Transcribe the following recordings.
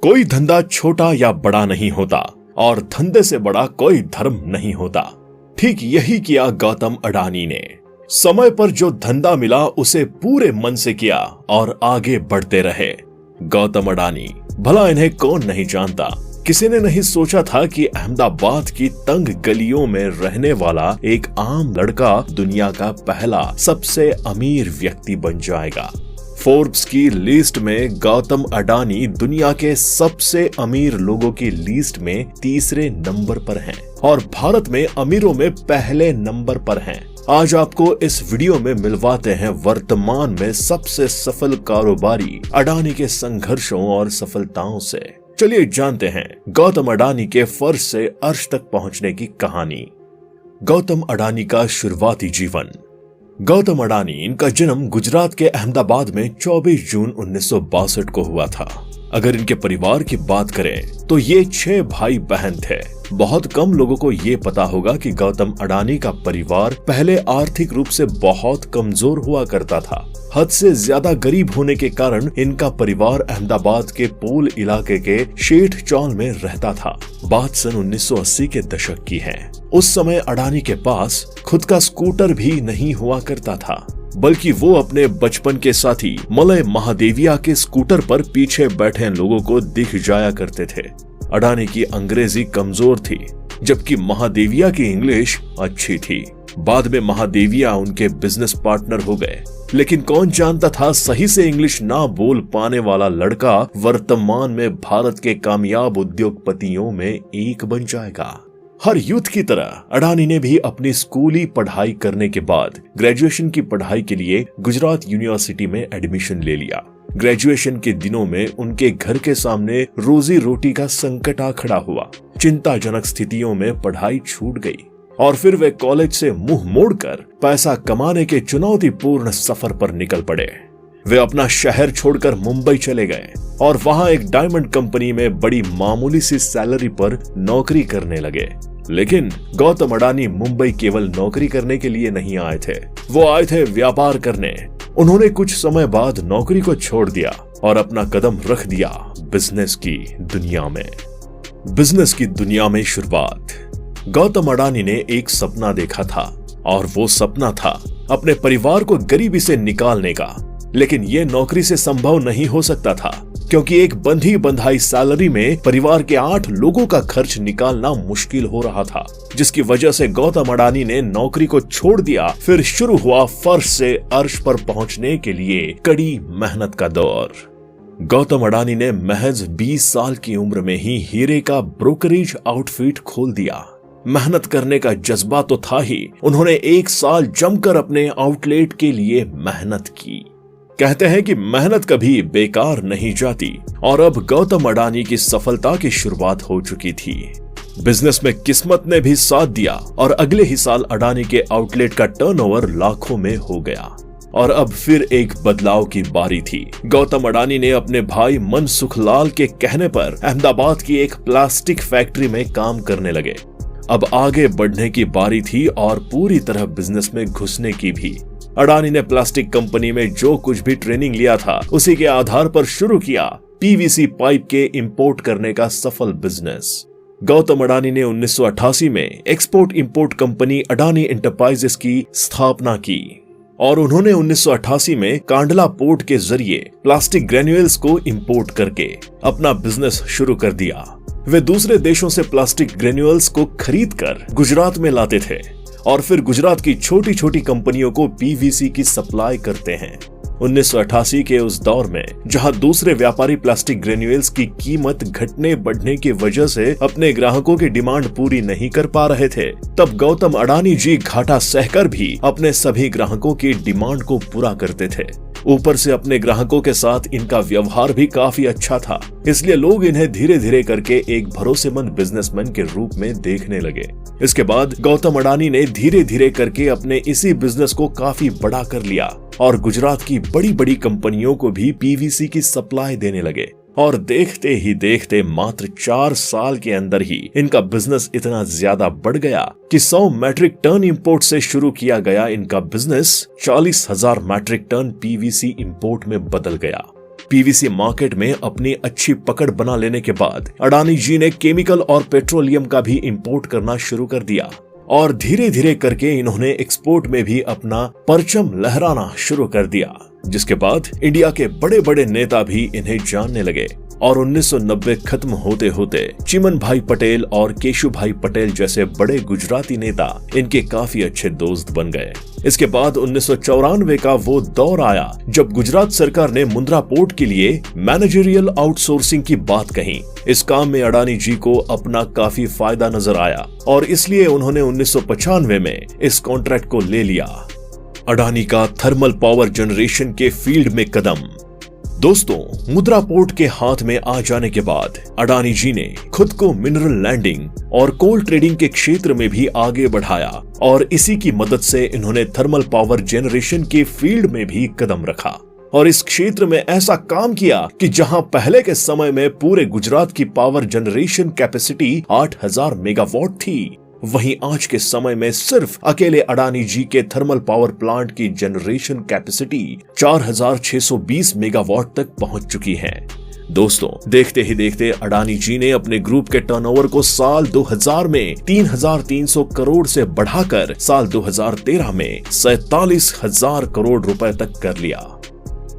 कोई धंधा छोटा या बड़ा नहीं होता और धंधे से बड़ा कोई धर्म नहीं होता। ठीक यही किया गौतम अडानी ने। समय पर जो धंधा मिला उसे पूरे मन से किया और आगे बढ़ते रहे। गौतम अडानी, भला इन्हें कौन नहीं जानता। किसी ने नहीं सोचा था कि अहमदाबाद की तंग गलियों में रहने वाला एक आम लड़का दुनिया का पहला सबसे अमीर व्यक्ति बन जाएगा। फोर्ब्स की लिस्ट में गौतम अडानी दुनिया के सबसे अमीर लोगों की लिस्ट में तीसरे नंबर पर हैं और भारत में अमीरों में पहले नंबर पर हैं। आज आपको इस वीडियो में मिलवाते हैं वर्तमान में सबसे सफल कारोबारी अडानी के संघर्षों और सफलताओं से। चलिए जानते हैं गौतम अडानी के फर्श से अर्श तक पहुंचने की कहानी। गौतम अडानी का शुरुआती जीवन। गौतम अडानी, इनका जन्म गुजरात के अहमदाबाद में 24 जून 1962 को हुआ था। अगर इनके परिवार की बात करें तो ये 6 भाई बहन थे। बहुत कम लोगों को ये पता होगा कि गौतम अडानी का परिवार पहले आर्थिक रूप से बहुत कमजोर हुआ करता था। हद से ज्यादा गरीब होने के कारण इनका परिवार अहमदाबाद के पोल इलाके के शेठ चौल में रहता था। बात सन 1980 के दशक की है। उस समय अडानी के पास खुद का स्कूटर भी नहीं हुआ करता था, बल्कि वो अपने बचपन के साथी मलय महादेविया के स्कूटर पर पीछे बैठे लोगों को दिख जाया करते थे। अडानी की अंग्रेजी कमजोर थी, जबकि महादेविया की इंग्लिश अच्छी थी। बाद में महादेविया उनके बिजनेस पार्टनर हो गए, लेकिन कौन जानता था सही से इंग्लिश ना बोल पाने वाला लड़का वर्तमान में भारत के कामयाब उद्योगपतियों में एक बन जाएगा। हर यूथ की तरह अडानी ने भी अपनी स्कूली पढ़ाई करने के बाद ग्रेजुएशन की पढ़ाई के लिए गुजरात यूनिवर्सिटी में एडमिशन ले लिया। ग्रेजुएशन के दिनों में उनके घर के सामने रोजी रोटी का संकट आ खड़ा हुआ। चिंताजनक स्थितियों में पढ़ाई छूट गई और फिर वे कॉलेज से मुंह मोड़कर पैसा कमाने के चुनौतीपूर्ण सफर पर निकल पड़े। वे अपना शहर छोड़कर मुंबई चले गए और वहां एक डायमंड कंपनी में बड़ी मामूली सी सैलरी पर नौकरी करने लगे। लेकिन गौतम अडानी मुंबई केवल नौकरी करने के लिए नहीं आए थे, वो आए थे व्यापार करने। उन्होंने कुछ समय बाद नौकरी को छोड़ दिया और अपना कदम रख दिया बिजनेस की दुनिया में। बिजनेस की दुनिया में शुरुआत। गौतम अडानी ने एक सपना देखा था और वो सपना था अपने परिवार को गरीबी से निकालने का। लेकिन ये नौकरी से संभव नहीं हो सकता था, क्योंकि एक बंधी बंधाई सैलरी में परिवार के 8 लोगों का खर्च निकालना मुश्किल हो रहा था, जिसकी वजह से गौतम अडानी ने नौकरी को छोड़ दिया। फिर शुरू हुआ फर्श से अर्श पर पहुंचने के लिए कड़ी मेहनत का दौर। गौतम अडानी ने महज 20 साल की उम्र में ही हीरे का ब्रोकरेज आउटफिट खोल दिया। मेहनत करने का जज्बा तो था ही, उन्होंने 1 साल जमकर अपने आउटलेट के लिए मेहनत की। कहते हैं कि मेहनत कभी बेकार नहीं जाती और अब गौतम अडानी की सफलता की शुरुआत हो चुकी थी। बिजनेस में किस्मत ने भी साथ दिया और अगले ही साल अडानी के आउटलेट का टर्नओवर लाखों में हो गया। और अब फिर एक बदलाव की बारी थी। गौतम अडानी ने अपने भाई मनसुख लाल के कहने पर अहमदाबाद की एक प्लास्टिक फैक्ट्री में काम करने लगे। अब आगे बढ़ने की बारी थी और पूरी तरह बिजनेस में घुसने की भी। अडानी ने प्लास्टिक कंपनी में जो कुछ भी ट्रेनिंग लिया था उसी के आधार पर शुरू किया पीवीसी पाइप के इंपोर्ट करने का सफल बिजनेस। गौतम अडानी ने 1988 में export import company Adani enterprises की स्थापना की और उन्होंने 1988 में कांडला पोर्ट के जरिए प्लास्टिक ग्रेन्यूल्स को इंपोर्ट करके अपना बिजनेस शुरू कर दिया। वे दूसरे देशों से प्लास्टिक ग्रेन्यूल्स को खरीदकर गुजरात में लाते थे और फिर गुजरात की छोटी छोटी कंपनियों को पीवीसी की सप्लाई करते हैं। 1988 के उस दौर में जहां दूसरे व्यापारी प्लास्टिक ग्रेन्यूल्स की कीमत घटने बढ़ने की वजह से अपने ग्राहकों की डिमांड पूरी नहीं कर पा रहे थे, तब गौतम अडानी जी घाटा सहकर भी अपने सभी ग्राहकों की डिमांड को पूरा करते थे। ऊपर से अपने ग्राहकों के साथ इनका व्यवहार भी काफी अच्छा था, इसलिए लोग इन्हें धीरे धीरे करके एक भरोसेमंद बिजनेसमैन के रूप में देखने लगे। इसके बाद गौतम अडानी ने धीरे धीरे करके अपने इसी बिजनेस को काफी बड़ा कर लिया और गुजरात की बड़ी बड़ी कंपनियों को भी पीवीसी की सप्लाई देने लगे। और देखते ही देखते मात्र 4 साल के अंदर ही इनका बिजनेस इतना ज्यादा बढ़ गया कि 100 मैट्रिक टन इंपोर्ट से शुरू किया गया इनका business 40,000 metric ton PVC import में बदल गया। पीवीसी मार्केट में अपनी अच्छी पकड़ बना लेने के बाद अडानी जी ने केमिकल और पेट्रोलियम का भी इंपोर्ट करना शुरू कर दिया और धीरे धीरे करके इन्होंने एक्सपोर्ट में भी अपना परचम लहराना शुरू कर दिया, जिसके बाद इंडिया के बड़े बड़े नेता भी इन्हें जानने लगे और 1990 खत्म होते होते चिमन भाई पटेल और केशु भाई पटेल जैसे बड़े गुजराती नेता इनके काफी अच्छे दोस्त बन गए। इसके बाद 1994 का वो दौर आया जब गुजरात सरकार ने मुंद्रा पोर्ट के लिए मैनेजरियल आउटसोर्सिंग की बात कही। इस काम में अडानी जी को अपना काफी फायदा नजर आया और इसलिए उन्होंने 1995 में इस कॉन्ट्रैक्ट को ले लिया। अडानी का थर्मल पावर जनरेशन के फील्ड में कदम। दोस्तों, मुंद्रा पोर्ट के हाथ में आ जाने के बाद अडानी जी ने खुद को मिनरल लैंडिंग और कोल ट्रेडिंग के क्षेत्र में भी आगे बढ़ाया और इसी की मदद से इन्होंने थर्मल पावर जनरेशन के फील्ड में भी कदम रखा और इस क्षेत्र में ऐसा काम किया कि जहां पहले के समय में पूरे गुजरात की पावर जनरेशन कैपेसिटी 8000 मेगावाट थी, वहीं आज के समय में सिर्फ अकेले अडानी जी के थर्मल पावर प्लांट की जनरेशन कैपेसिटी 4620 मेगावाट तक पहुंच चुकी है। दोस्तों, देखते ही देखते अडानी जी ने अपने ग्रुप के टर्नओवर को साल 2000 में 3300 करोड़ से बढ़ाकर साल 2013 में 47,000 करोड़ रुपए तक कर लिया।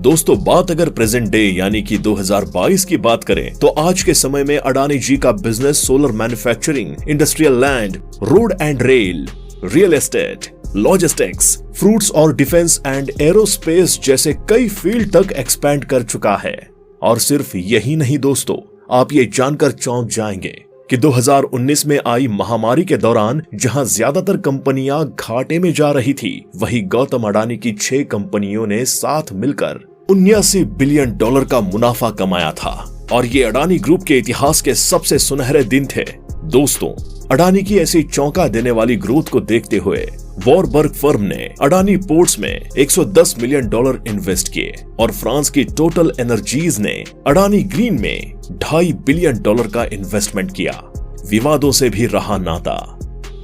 दोस्तों, बात अगर प्रेजेंट डे यानी कि 2022 की बात करें तो आज के समय में अडानी जी का business solar manufacturing, industrial land, road and rail, real estate, logistics, fruits और डिफेंस एंड एरोस्पेस जैसे कई फील्ड तक एक्सपैंड कर चुका है। और सिर्फ यही नहीं दोस्तों, आप ये जानकर चौंक जाएंगे कि 2019 में आई महामारी के दौरान जहां ज्यादातर कंपनियां घाटे में जा रही थी, वहीं गौतम अडानी की 6 कंपनियों ने साथ मिलकर 79 बिलियन डॉलर का मुनाफा कमाया था और ये अडानी ग्रुप के इतिहास के सबसे सुनहरे दिन थे। दोस्तों, अडानी की ऐसी चौंका देने वाली ग्रोथ को देखते हुए वॉरबर्ग फर्म ने अडानी पोर्ट्स में 110 मिलियन डॉलर इन्वेस्ट किए और फ्रांस की टोटल एनर्जीज ने अडानी ग्रीन में 2.5 बिलियन डॉलर का इन्वेस्टमेंट किया। विवादों से भी रहा नाता।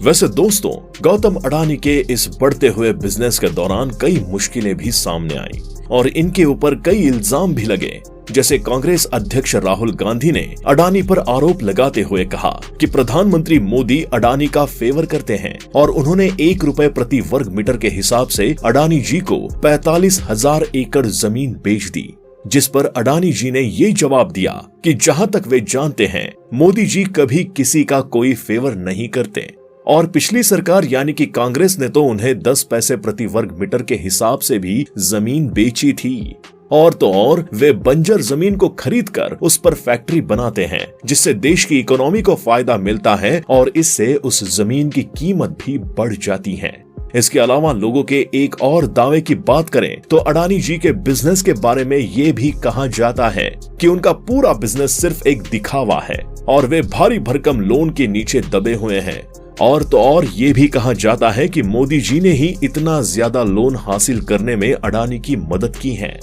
वैसे दोस्तों, गौतम अडानी के इस बढ़ते हुए बिजनेस के दौरान कई मुश्किलें भी सामने आई और इनके ऊपर कई इल्जाम भी लगे। जैसे कांग्रेस अध्यक्ष राहुल गांधी ने अडानी पर आरोप लगाते हुए कहा कि प्रधानमंत्री मोदी अडानी का फेवर करते हैं और उन्होंने 1 रुपए प्रति वर्ग मीटर के हिसाब से अडानी जी को 45,000 एकड़ जमीन बेच दी, जिस पर अडानी जी ने ये जवाब दिया कि जहां तक वे जानते हैं, मोदी जी कभी किसी का कोई फेवर नहीं करते और पिछली सरकार यानी कि कांग्रेस ने तो उन्हें 10 पैसे प्रति वर्ग मीटर के हिसाब से भी जमीन बेची थी। और तो और वे बंजर जमीन को खरीदकर उस पर फैक्ट्री बनाते हैं, जिससे देश की इकोनॉमी को फायदा मिलता है और इससे उस जमीन की कीमत भी बढ़ जाती है। इसके अलावा लोगों के एक और दावे की बात करें तो अडानी जी के बिजनेस के बारे में ये भी कहा जाता है कि उनका पूरा बिजनेस सिर्फ एक दिखावा है और वे भारी भरकम लोन के नीचे दबे हुए हैं। और तो और ये भी कहा जाता है कि मोदी जी ने ही इतना ज्यादा लोन हासिल करने में अडानी की मदद की है।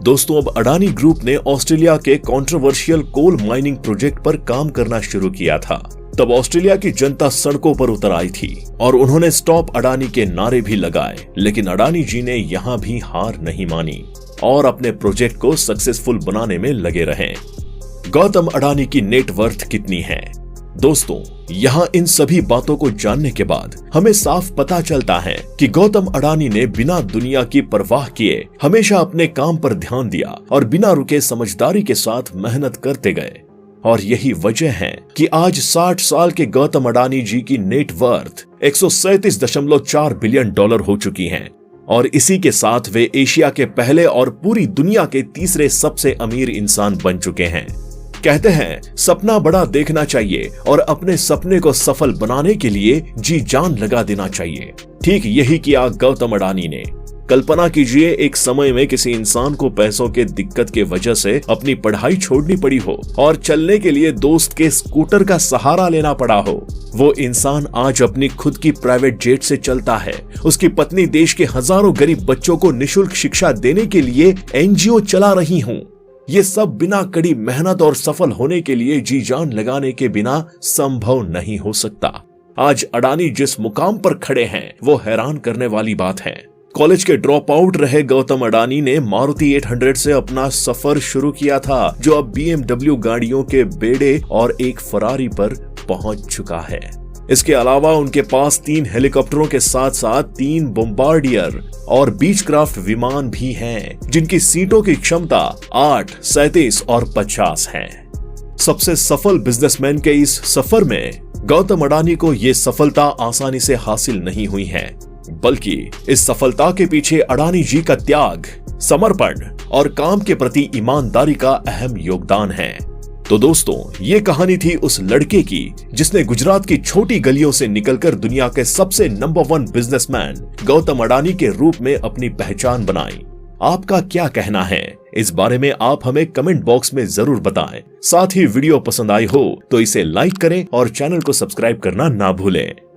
दोस्तों, अब अडानी ग्रुप ने ऑस्ट्रेलिया के कंट्रोवर्शियल कोल माइनिंग प्रोजेक्ट पर काम करना शुरू किया था। तब ऑस्ट्रेलिया की जनता सड़कों पर उतर आई थी और उन्होंने स्टॉप अडानी के नारे भी लगाए, लेकिन अडानी जी ने यहाँ भी हार नहीं मानी और अपने प्रोजेक्ट को सक्सेसफुल बनाने में लगे रहे। गौतम अडानी की नेटवर्थ कितनी है? दोस्तों, यहाँ इन सभी बातों को जानने के बाद हमें साफ पता चलता है कि गौतम अडानी ने बिना दुनिया की परवाह किए हमेशा अपने काम पर ध्यान दिया और बिना रुके समझदारी के साथ मेहनत करते गए। और यही वजह है कि आज 60 साल के गौतम अडानी जी की नेटवर्थ 137.4 बिलियन डॉलर हो चुकी है और इसी के साथ वे एशिया के पहले और पूरी दुनिया के तीसरे सबसे अमीर इंसान बन चुके हैं। कहते हैं सपना बड़ा देखना चाहिए और अपने सपने को सफल बनाने के लिए जी जान लगा देना चाहिए। ठीक यही किया गौतम अडानी ने। कल्पना कीजिए, एक समय में किसी इंसान को पैसों के दिक्कत के वजह से अपनी पढ़ाई छोड़नी पड़ी हो और चलने के लिए दोस्त के स्कूटर का सहारा लेना पड़ा हो। वो इंसान आज अपनी खुद की प्राइवेट जेट से चलता है। उसकी पत्नी देश के हजारों गरीब बच्चों को निःशुल्क शिक्षा देने के लिए एनजीओ चला रही हूँ। ये सब बिना कड़ी मेहनत और सफल होने के लिए जी जान लगाने के बिना संभव नहीं हो सकता। आज अडानी जिस मुकाम पर खड़े हैं वो हैरान करने वाली बात है। कॉलेज के ड्रॉप आउट रहे गौतम अडानी ने मारुति 800 से अपना सफर शुरू किया था, जो अब BMW गाड़ियों के बेड़े और एक फरारी पर पहुंच चुका है। इसके अलावा उनके पास 3 हेलीकॉप्टरों के साथ साथ 3 बॉम्बार्डियर और बीचक्राफ्ट विमान भी हैं, जिनकी सीटों की क्षमता 8, 37 और 50 है। सबसे सफल बिजनेसमैन के इस सफर में गौतम अडानी को ये सफलता आसानी से हासिल नहीं हुई है, बल्कि इस सफलता के पीछे अडानी जी का त्याग, समर्पण और काम के प्रति ईमानदारी का अहम योगदान है। तो दोस्तों, ये कहानी थी उस लड़के की जिसने गुजरात की छोटी गलियों से निकलकर दुनिया के सबसे नंबर 1 बिजनेसमैन गौतम अडानी के रूप में अपनी पहचान बनाई। आपका क्या कहना है इस बारे में आप हमें कमेंट बॉक्स में जरूर बताएं। साथ ही वीडियो पसंद आई हो तो इसे लाइक करें और चैनल को सब्सक्राइब करना ना भूलें।